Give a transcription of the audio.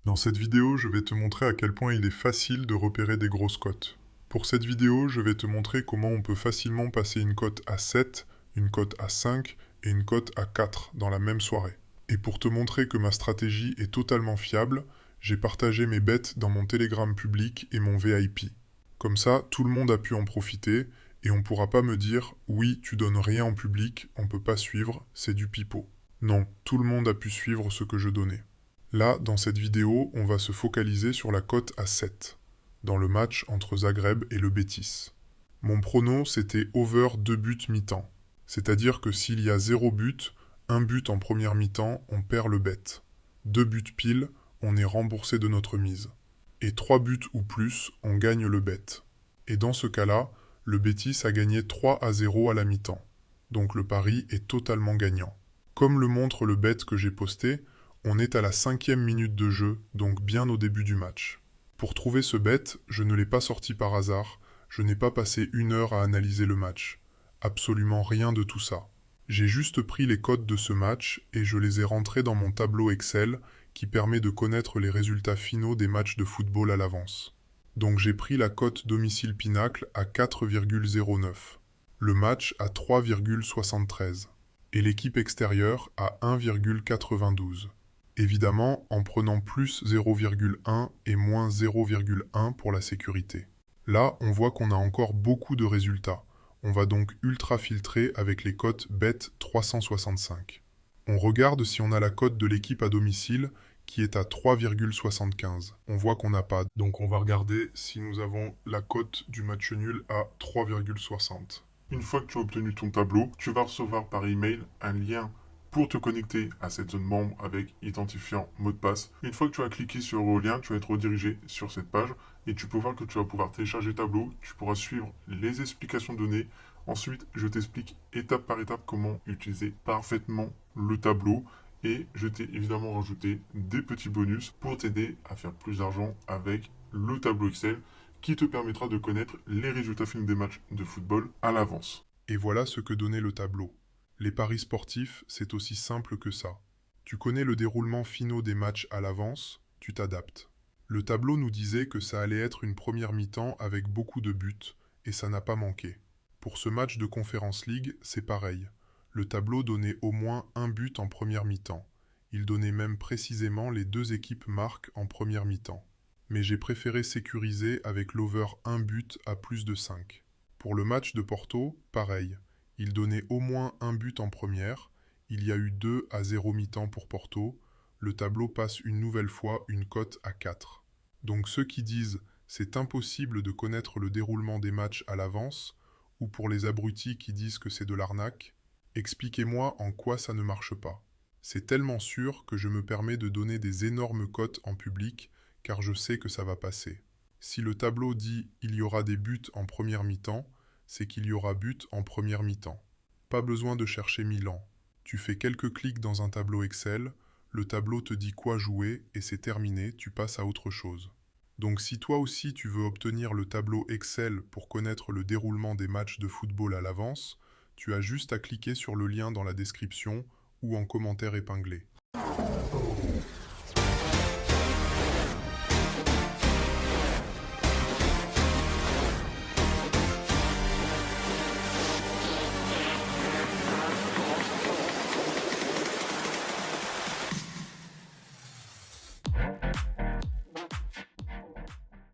Dans cette vidéo, je vais te montrer à quel point il est facile de repérer des grosses cotes. Pour cette vidéo, je vais te montrer comment on peut facilement passer une cote à 7, une cote à 5 et une cote à 4 dans la même soirée. Et pour te montrer que ma stratégie est totalement fiable, j'ai partagé mes bets dans mon Telegram public et mon VIP. Comme ça, tout le monde a pu en profiter et on ne pourra pas me dire « Oui, tu donnes rien en public, on peut pas suivre, c'est du pipeau ». Non, tout le monde a pu suivre ce que je donnais. Là, dans cette vidéo, on va se focaliser sur la cote à 7, dans le match entre Zagreb et le Betis. Mon prono, c'était over 2 buts mi-temps. C'est-à-dire que s'il y a 0 but, 1 but en première mi-temps, on perd le bet. 2 buts pile, on est remboursé de notre mise. Et 3 buts ou plus, on gagne le bet. Et dans ce cas-là, le Betis a gagné 3-0 à la mi-temps. Donc le pari est totalement gagnant. Comme le montre le bet que j'ai posté, on est à la 5e minute de jeu, donc bien au début du match. Pour trouver ce bet, je ne l'ai pas sorti par hasard, je n'ai pas passé 1 heure à analyser le match. Absolument rien de tout ça. J'ai juste pris les cotes de ce match et je les ai rentrés dans mon tableau Excel qui permet de connaître les résultats finaux des matchs de football à l'avance. Donc j'ai pris la cote domicile Pinacle à 4,09, le match à 3,73 et l'équipe extérieure à 1,92. Évidemment, en prenant plus 0,1 et moins 0,1 pour la sécurité. Là, on voit qu'on a encore beaucoup de résultats. On va donc ultra filtrer avec les cotes BET 365. On regarde si on a la cote de l'équipe à domicile qui est à 3,75. On voit qu'on n'a pas. Donc on va regarder si nous avons la cote du match nul à 3,60. Une fois que tu as obtenu ton tableau, tu vas recevoir par email un lien pour te connecter à cette zone membre avec identifiant mot de passe. Une fois que tu as cliqué sur le lien, tu vas être redirigé sur cette page et tu peux voir que tu vas pouvoir télécharger le tableau, tu pourras suivre les explications données. Ensuite, je t'explique étape par étape comment utiliser parfaitement le tableau et je t'ai évidemment rajouté des petits bonus pour t'aider à faire plus d'argent avec le tableau Excel qui te permettra de connaître les résultats finaux des matchs de football à l'avance. Et voilà ce que donnait le tableau. Les paris sportifs, c'est aussi simple que ça. Tu connais le déroulement finaux des matchs à l'avance, tu t'adaptes. Le tableau nous disait que ça allait être une première mi-temps avec beaucoup de buts, et ça n'a pas manqué. Pour ce match de Conference League, c'est pareil. Le tableau donnait au moins un but en première mi-temps. Il donnait même précisément les 2 équipes marquent en première mi-temps. Mais j'ai préféré sécuriser avec l'over 1 but à plus de 5. Pour le match de Porto, pareil. Il donnait au moins un but en première, il y a eu 2-0 mi-temps pour Porto, le tableau passe une nouvelle fois une cote à 4. Donc ceux qui disent « c'est impossible de connaître le déroulement des matchs à l'avance » ou pour les abrutis qui disent que c'est de l'arnaque, expliquez-moi en quoi ça ne marche pas. C'est tellement sûr que je me permets de donner des énormes cotes en public car je sais que ça va passer. Si le tableau dit « il y aura des buts en première mi-temps », c'est qu'il y aura but en première mi-temps. Pas besoin de chercher 1000 ans. Tu fais quelques clics dans un tableau Excel, le tableau te dit quoi jouer et c'est terminé, tu passes à autre chose. Donc si toi aussi tu veux obtenir le tableau Excel pour connaître le déroulement des matchs de football à l'avance, tu as juste à cliquer sur le lien dans la description ou en commentaire épinglé.